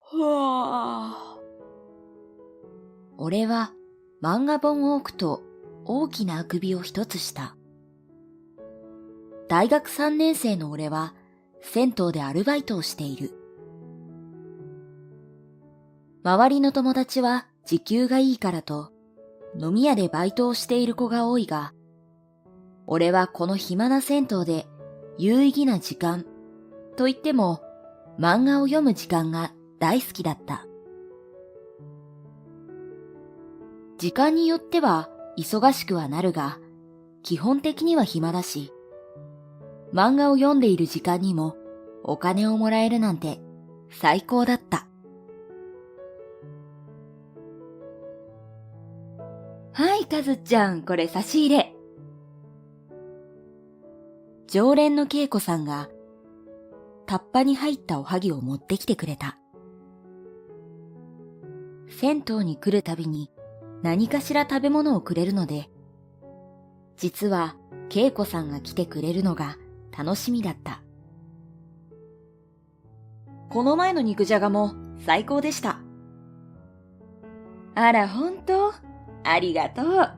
ふわ俺は漫画本を置くと大きなあくびを一つした。大学3年生の俺は銭湯でアルバイトをしている。周りの友達は時給がいいからと飲み屋でバイトをしている子が多いが、俺はこの暇な銭湯で有意義な時間と言っても漫画を読む時間が大好きだった。時間によっては忙しくはなるが、基本的には暇だし、漫画を読んでいる時間にもお金をもらえるなんて最高だった。はい、かずちゃん、これ差し入れ。常連のけいこさんがタッパに入ったおはぎを持ってきてくれた。銭湯に来るたびに何かしら食べ物をくれるので、実はけいこさんが来てくれるのが楽しみだった。この前の肉じゃがも最高でした。あら、ほんと？ありがとう。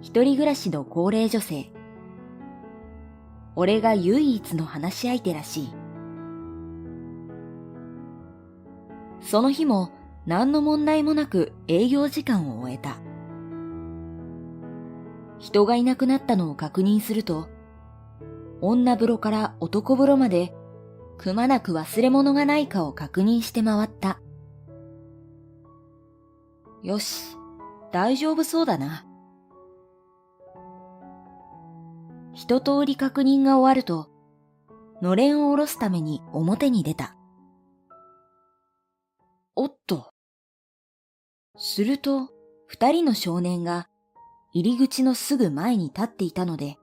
一人暮らしの高齢女性。俺が唯一の話し相手らしい。その日も何の問題もなく営業時間を終えた。人がいなくなったのを確認すると、女風呂から男風呂までくまなく忘れ物がないかを確認して回った。よし、大丈夫そうだな。一通り確認が終わると、のれんを下ろすために表に出た。おっと。すると、二人の少年が入り口のすぐ前に立っていたので、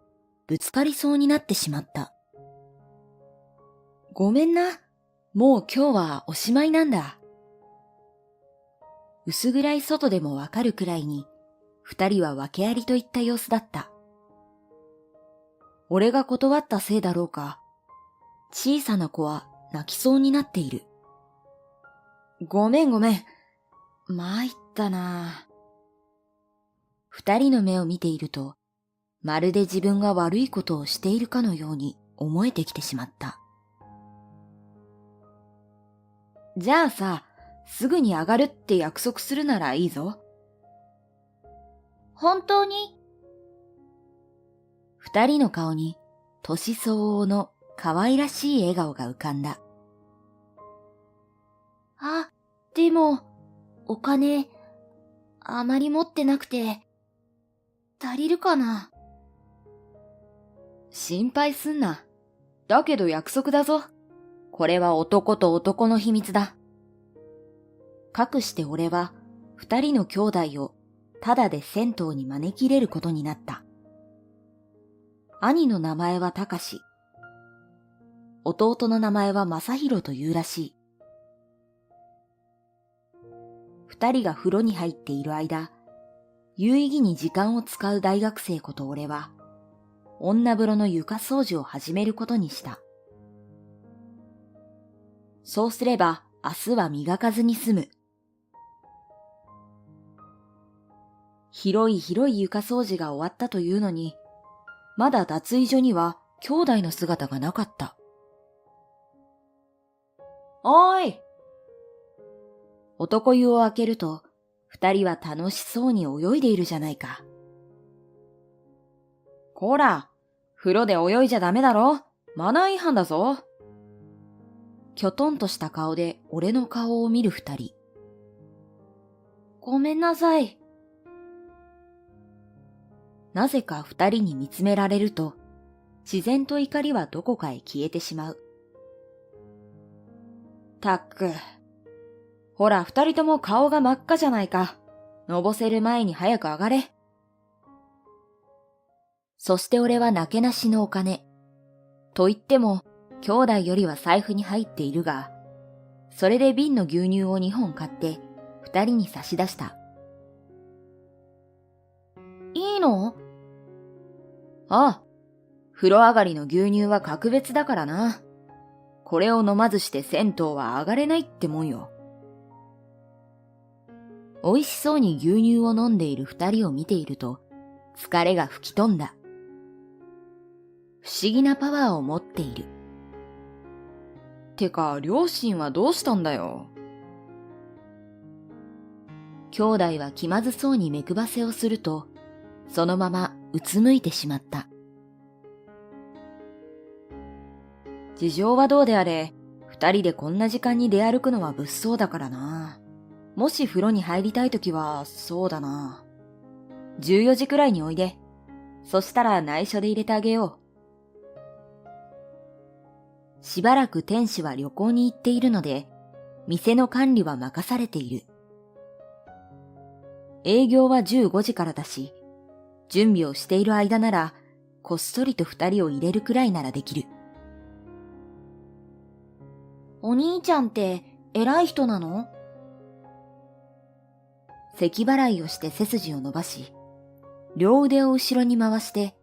ぶつかりそうになってしまった。ごめんな。もう今日はおしまいなんだ。薄暗い外でもわかるくらいに、二人は訳ありといった様子だった。俺が断ったせいだろうか、小さな子は泣きそうになっている。ごめん。参ったな。二人の目を見ていると、まるで自分が悪いことをしているかのように思えてきてしまった。じゃあさ、すぐに上がるって約束するならいいぞ。本当に？二人の顔に年相応の可愛らしい笑顔が浮かんだ。あ、でも、お金、あまり持ってなくて、足りるかな？心配すんな。だけど約束だぞ。これは男と男の秘密だ。かくして俺は二人の兄弟をただで銭湯に招き入れることになった。兄の名前はたかし。弟の名前はまさひろというらしい。二人が風呂に入っている間、有意義に時間を使う大学生こと俺は、女風呂の床掃除を始めることにした。そうすれば明日は磨かずに済む。広い床掃除が終わったというのに、まだ脱衣所には兄弟の姿がなかった。おーい！男湯を開けると、二人は楽しそうに泳いでいるじゃないか。こら、風呂で泳いじゃダメだろ。マナー違反だぞ。きょとんとした顔で俺の顔を見る二人。ごめんなさい。なぜか二人に見つめられると、自然と怒りはどこかへ消えてしまう。たっく。ほら、二人とも顔が真っ赤じゃないか。のぼせる前に早く上がれ。そして俺はなけなしのお金。と言っても、兄弟よりは財布に入っているが、それで瓶の牛乳を2本買って二人に差し出した。いいの？ああ、風呂上がりの牛乳は格別だからな。これを飲まずして銭湯は上がれないってもんよ。美味しそうに牛乳を飲んでいる二人を見ていると、疲れが吹き飛んだ。不思議なパワーを持っている。てか、両親はどうしたんだよ。兄弟は気まずそうに目くばせをすると、そのままうつむいてしまった。事情はどうであれ、二人でこんな時間に出歩くのは物騒だからな。もし風呂に入りたいときは、そうだな。14時くらいにおいで。そしたら内緒で入れてあげよう。しばらく店主は旅行に行っているので、店の管理は任されている。営業は15時からだし、準備をしている間なら、こっそりと二人を入れるくらいならできる。お兄ちゃんって偉い人なの？咳払いをして背筋を伸ばし、両腕を後ろに回して、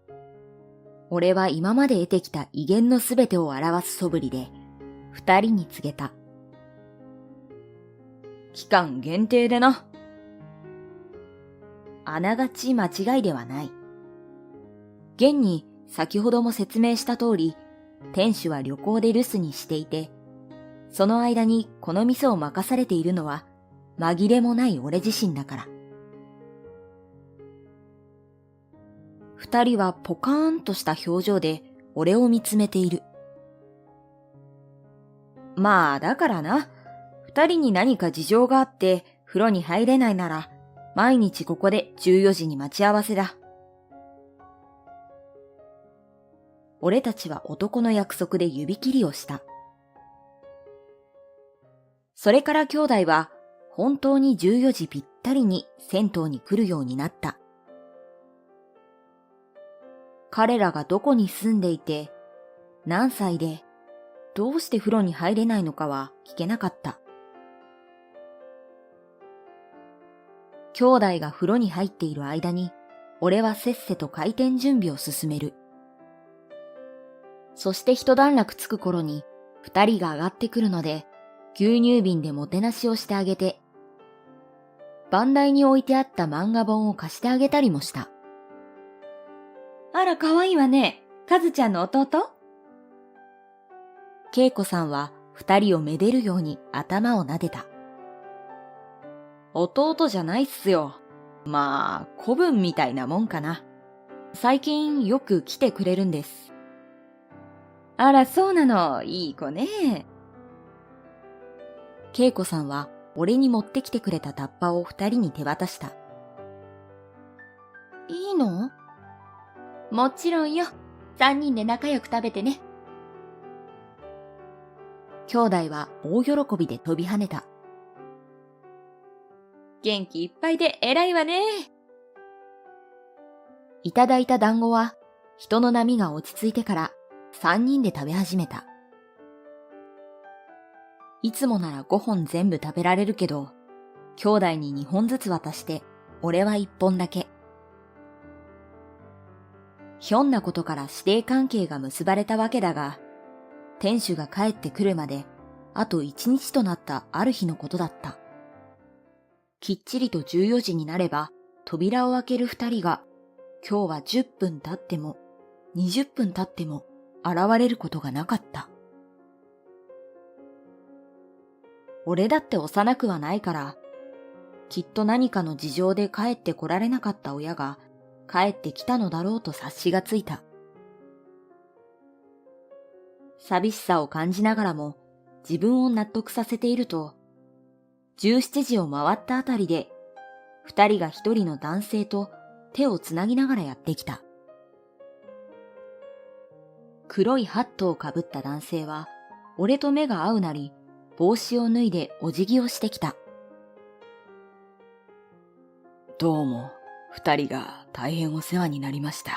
俺は今まで得てきた威厳のすべてを表す素振りで、二人に告げた。期間限定でな。あながち間違いではない。現に先ほども説明した通り、店主は旅行で留守にしていて、その間にこの店を任されているのは紛れもない俺自身だから。二人はポカーンとした表情で俺を見つめている。まあだからな、二人に何か事情があって風呂に入れないなら、毎日ここで14時に待ち合わせだ。俺たちは男の約束で指切りをした。それから兄弟は本当に14時ぴったりに銭湯に来るようになった。彼らがどこに住んでいて、何歳で、どうして風呂に入れないのかは聞けなかった。兄弟が風呂に入っている間に、俺はせっせと開店準備を進める。そして一段落つく頃に、二人が上がってくるので、牛乳瓶でもてなしをしてあげて、番台に置いてあった漫画本を貸してあげたりもした。あら、かわいいわね。かずちゃんの弟？恵子さんは二人をめでるように頭を撫でた。弟じゃないっすよ。まあ、子分みたいなもんかな。最近よく来てくれるんです。あら、そうなの。いい子ね。恵子さんは俺に持ってきてくれたタッパを二人に手渡した。いいの？もちろんよ。三人で仲良く食べてね。兄弟は大喜びで飛び跳ねた。元気いっぱいで偉いわね。いただいた団子は人の波が落ち着いてから三人で食べ始めた。いつもなら5本全部食べられるけど、兄弟に2本ずつ渡して俺は1本だけ。ひょんなことから師弟関係が結ばれたわけだが、店主が帰ってくるまであと1日となったある日のことだった。きっちりと14時になれば扉を開ける2人が、今日は10分経っても20分経っても現れることがなかった。俺だって幼くはないから、きっと何かの事情で帰ってこられなかった親が帰ってきたのだろうと察しがついた。寂しさを感じながらも自分を納得させていると、17時を回ったあたりで、二人が一人の男性と手をつなぎながらやってきた。黒いハットをかぶった男性は、俺と目が合うなり、帽子を脱いでお辞儀をしてきた。どうも、二人が大変お世話になりました。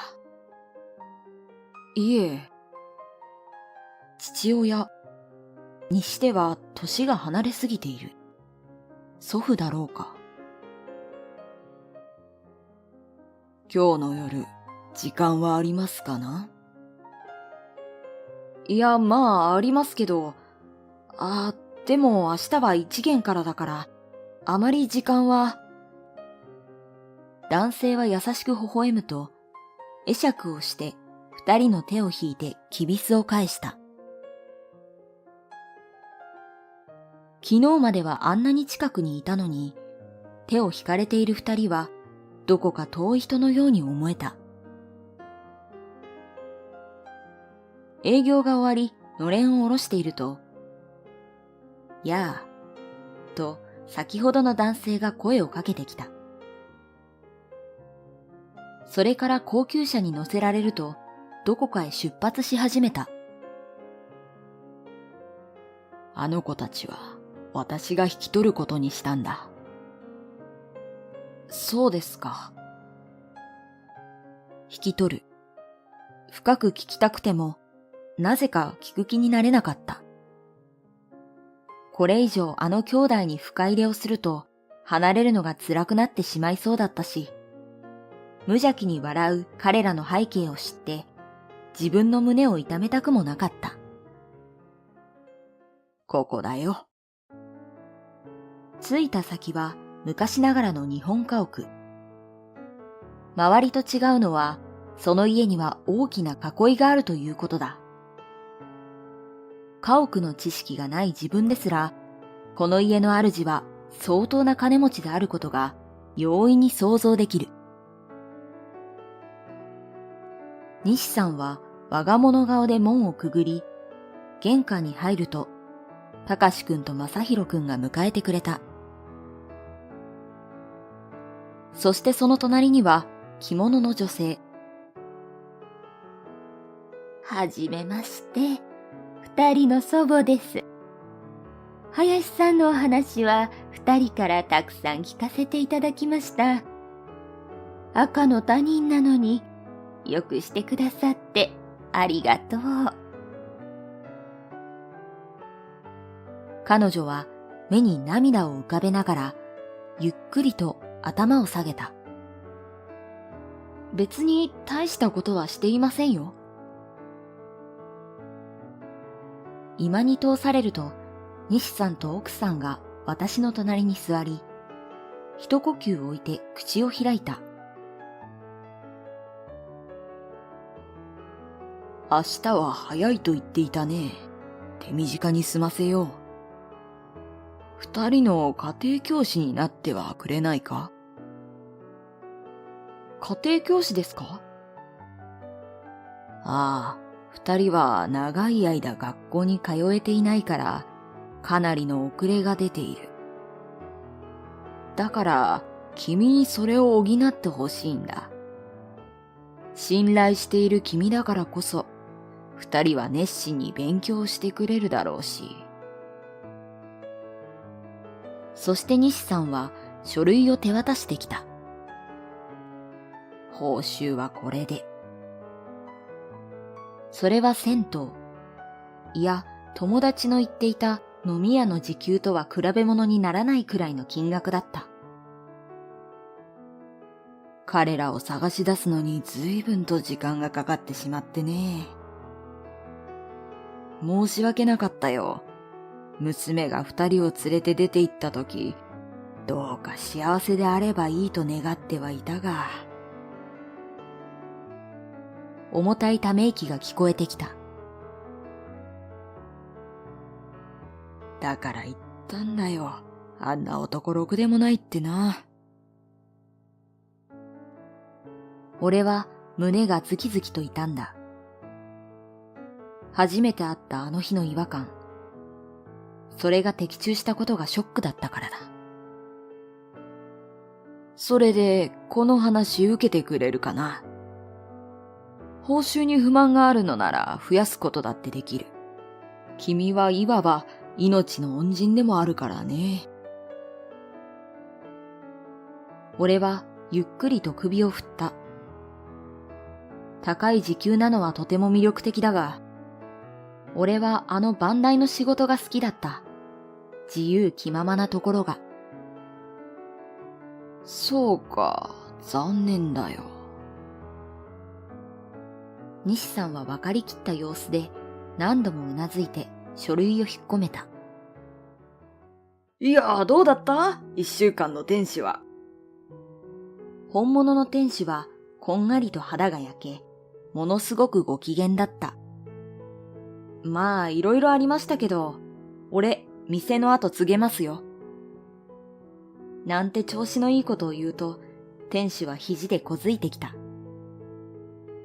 いえ、父親にしては年が離れすぎている。祖父だろうか。今日の夜、時間はありますかな？いや、まあありますけど、でも明日は1限からだから、あまり時間は。男性は優しく微笑むと、会釈をして二人の手を引いてきびすを返した。昨日まではあんなに近くにいたのに、手を引かれている二人はどこか遠い人のように思えた。営業が終わり、のれんを下ろしていると、やあ、と先ほどの男性が声をかけてきた。それから高級車に乗せられると、どこかへ出発し始めた。あの子たちは私が引き取ることにしたんだ。そうですか。引き取る。深く聞きたくても、なぜか聞く気になれなかった。これ以上あの兄弟に深入れをすると、離れるのが辛くなってしまいそうだったし、無邪気に笑う彼らの背景を知って、自分の胸を痛めたくもなかった。ここだよ。着いた先は昔ながらの日本家屋。周りと違うのは、その家には大きな囲いがあるということだ。家屋の知識がない自分ですら、この家の主は相当な金持ちであることが容易に想像できる。西さんは我が物顔で門をくぐり、玄関に入ると、たかしくんとまさひろくんが迎えてくれた。そしてその隣には着物の女性。はじめまして、二人の祖母です。林さんのお話は二人からたくさん聞かせていただきました。赤の他人なのによくしてくださってありがとう。彼女は目に涙を浮かべながらゆっくりと頭を下げた。別に大したことはしていませんよ。居間に通されると、西さんと奥さんが私の隣に座り、一呼吸置いて口を開いた。明日は早いと言っていたね。手短に済ませよう。二人の家庭教師になってはくれないか？家庭教師ですか？ああ、二人は長い間学校に通えていないから、かなりの遅れが出ている。だから、君にそれを補ってほしいんだ。信頼している君だからこそ、二人は熱心に勉強してくれるだろうし。そして西さんは書類を手渡してきた。報酬はこれで。それは銭湯。いや、友達の言っていた飲み屋の時給とは比べ物にならないくらいの金額だった。彼らを探し出すのに随分と時間がかかってしまってね。申し訳なかったよ。娘が二人を連れて出て行ったとき、どうか幸せであればいいと願ってはいたが。重たいため息が聞こえてきた。だから言ったんだよ。あんな男ろくでもないってな。俺は胸がズキズキと痛んだ。初めて会ったあの日の違和感。それが的中したことがショックだったからだ。それで、この話受けてくれるかな？報酬に不満があるのなら増やすことだってできる。君はいわば命の恩人でもあるからね。俺はゆっくりと首を振った。高い時給なのはとても魅力的だが、俺はあの番台の仕事が好きだった。自由気ままなところが。そうか、残念だよ。西さんは分かりきった様子で何度もうなずいて書類を引っ込めた。いや、どうだった？ 1 週間の天使は。本物の天使はこんがりと肌が焼け、ものすごくご機嫌だった。まあ、いろいろありましたけど、俺、店の後告げますよ。なんて調子のいいことを言うと、天使は肘でこづいてきた。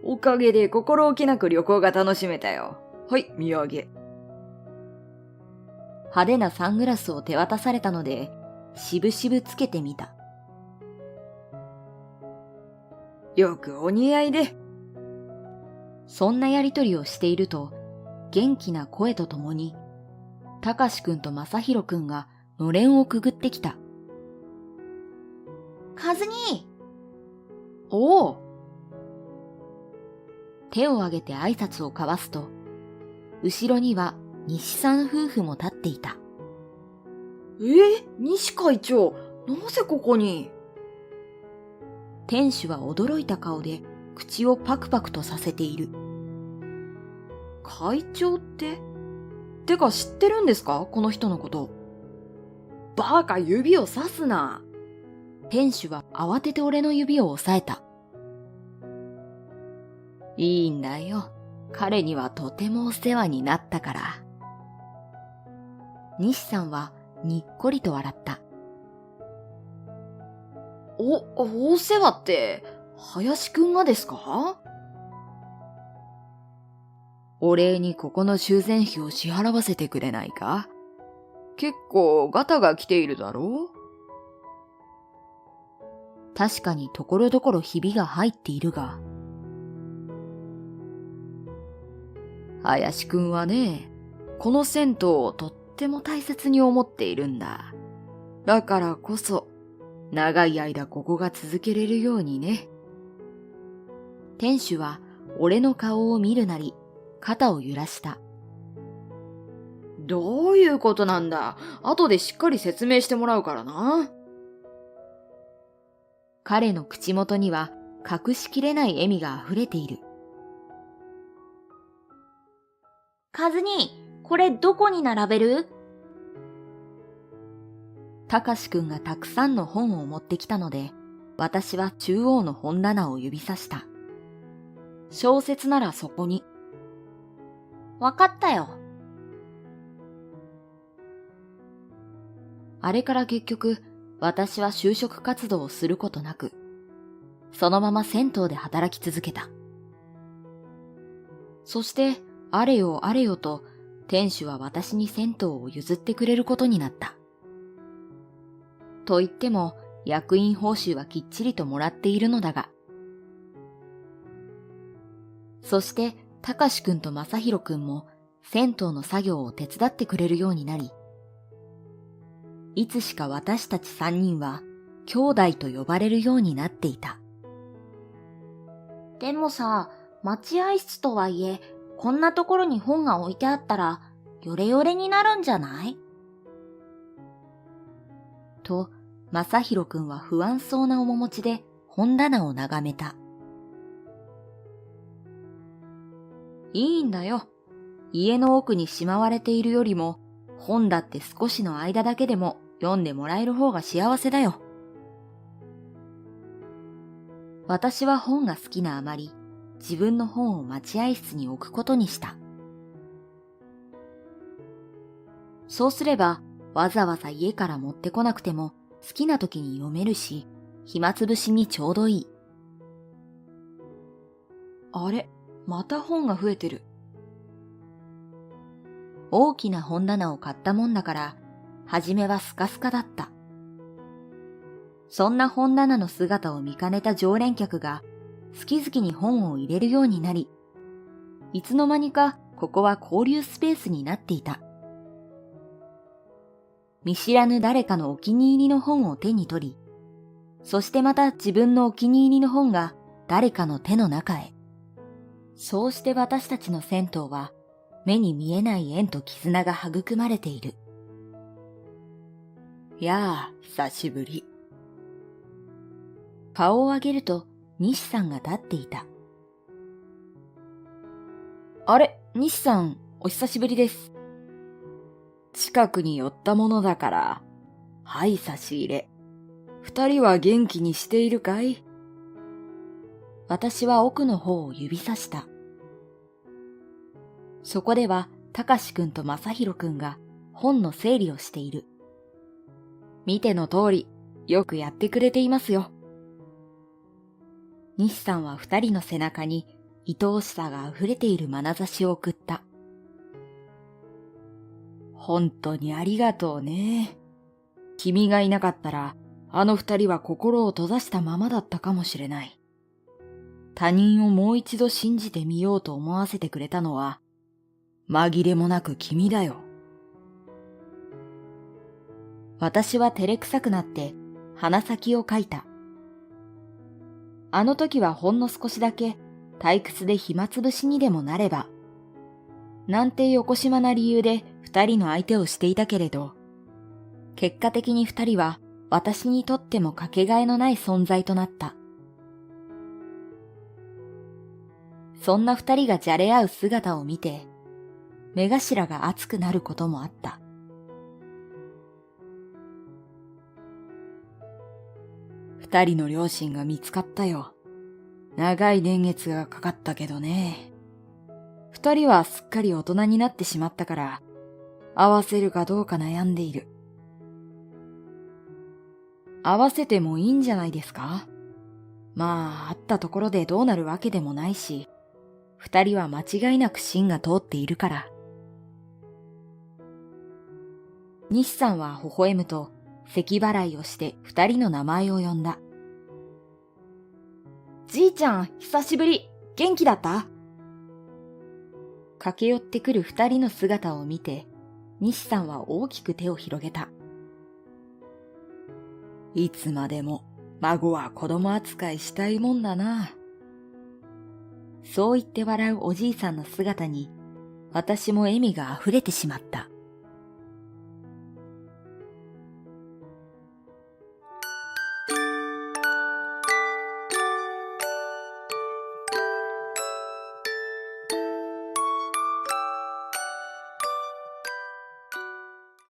おかげで心置きなく旅行が楽しめたよ。はい、土産。派手なサングラスを手渡されたので、しぶしぶつけてみた。よくお似合いで。そんなやりとりをしていると、元気な声とともに、たかしくんとまさひろくんがのれんをくぐってきた。カズニー！おお。手を挙げて挨拶を交わすと、後ろには西さん夫婦も立っていた。西会長、なぜここに？店主は驚いた顔で口をパクパクとさせている。会長って？てか知ってるんですか？この人のこと。バカ、指をさすな。店主は慌てて俺の指を押さえた。いいんだよ。彼にはとてもお世話になったから。西さんはにっこりと笑った。お世話って、林くんがですか？お礼にここの修繕費を支払わせてくれないか？結構ガタが来ているだろう？確かにところどころひびが入っているが。林くんはね、この銭湯をとっても大切に思っているんだ。だからこそ、長い間ここが続けれるようにね。店主は俺の顔を見るなり、肩を揺らした。どういうことなんだ？後でしっかり説明してもらうからな。彼の口元には隠しきれない笑みが溢れている。カズニ、これどこに並べる？たかしくんがたくさんの本を持ってきたので、私は中央の本棚を指さした。小説ならそこに。わかったよ。あれから結局、私は就職活動をすることなく、そのまま銭湯で働き続けた。そして、あれよあれよと、店主は私に銭湯を譲ってくれることになった。と言っても、役員報酬はきっちりともらっているのだが。そして、たかしくんとまさひろくんも、銭湯の作業を手伝ってくれるようになり、いつしか私たち三人は、兄弟と呼ばれるようになっていた。でもさ、待合室とはいえ、こんなところに本が置いてあったら、ヨレヨレになるんじゃない？と、まさひろくんは不安そうな面持ちで本棚を眺めた。いいんだよ。家の奥にしまわれているよりも、本だって少しの間だけでも読んでもらえる方が幸せだよ。私は本が好きなあまり、自分の本を待合室に置くことにした。そうすれば、わざわざ家から持ってこなくても好きな時に読めるし、暇つぶしにちょうどいい。あれ、また本が増えてる。大きな本棚を買ったもんだから、はじめはスカスカだった。そんな本棚の姿を見かねた常連客が、好き好きに本を入れるようになり、いつの間にかここは交流スペースになっていた。見知らぬ誰かのお気に入りの本を手に取り、そしてまた自分のお気に入りの本が誰かの手の中へ。そうして私たちの銭湯は目に見えない縁と絆が育まれている。やあ、久しぶり。顔を上げると西さんが立っていた。あれ、西さん、お久しぶりです。近くに寄ったものだから、はい、差し入れ。二人は元気にしているかい？私は奥の方を指さした。そこでは、たかしくんとまさひろくんが本の整理をしている。見ての通り、よくやってくれていますよ。西さんは二人の背中に愛おしさが溢れている眼差しを送った。本当にありがとうね。君がいなかったら、あの二人は心を閉ざしたままだったかもしれない。他人をもう一度信じてみようと思わせてくれたのは、紛れもなく君だよ。私は照れくさくなって鼻先をかいた。あの時はほんの少しだけ退屈で暇つぶしにでもなれば、なんてよこしまな理由で二人の相手をしていたけれど、結果的に二人は私にとってもかけがえのない存在となった。そんな二人がじゃれ合う姿を見て、目頭が熱くなることもあった。二人の両親が見つかったよ。長い年月がかかったけどね。二人はすっかり大人になってしまったから、会わせるかどうか悩んでいる。会わせてもいいんじゃないですか？まあ、会ったところでどうなるわけでもないし、二人は間違いなく芯が通っているから。西さんは微笑むと、咳払いをして二人の名前を呼んだ。じいちゃん、久しぶり。元気だった？駆け寄ってくる二人の姿を見て、西さんは大きく手を広げた。いつまでも孫は子供扱いしたいもんだな。そう言って笑うおじいさんの姿に、私も笑みが溢れてしまった。